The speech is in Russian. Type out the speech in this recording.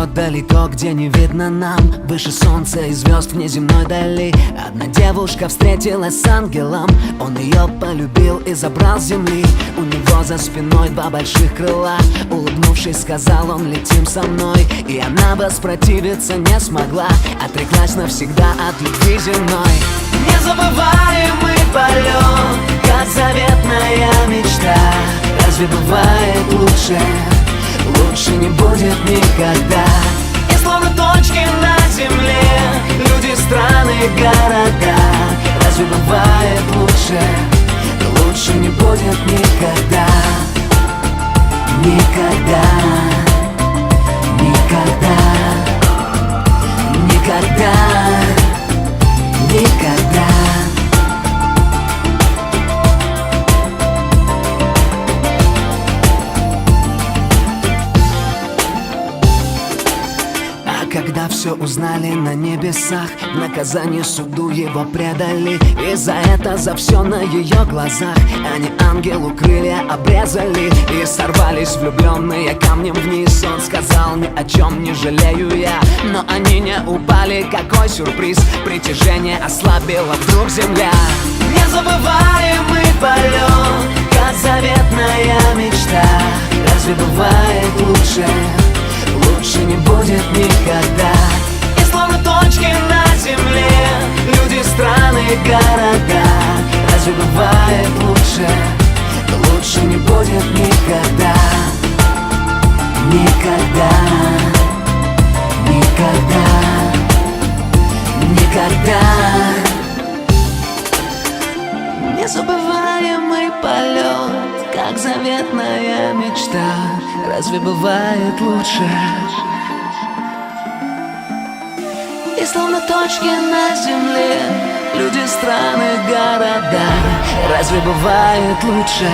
далеко, где не видно нам, выше солнца и звезд в неземной дали. Одна девушка встретилась с ангелом, он ее полюбил и забрал с земли. У него за спиной два больших крыла, улыбнувшись, сказал он: летим со мной. И она воспротивиться не смогла, отреклась навсегда от любви земной. Незабываемый полет, как заветная мечта. Разве бывает лучше? Лучше не будет никогда. И словно точки на земле, люди, страны, города. Разве бывает лучше? Лучше не будет никогда. Никогда. Никогда. Никогда. Никогда. Когда все узнали на небесах, в наказание суду его предали. И за это, за все на ее глазах они ангелу крылья обрезали. И сорвались влюбленные камнем вниз. Он сказал: ни о чем не жалею я. Но они не упали, какой сюрприз. Притяжение ослабило вдруг земля. Незабываемый полет, как заветная мечта. Разве бывает лучше? Лучше не будет никогда. И словно точки на земле, люди, страны, города. Разве бывает лучше? Лучше не будет никогда. Никогда. Никогда. Никогда. Незабываемый полет, как заветная мечта. Разве бывает лучше? И словно точки на земле, люди, страны, города. Разве бывает лучше?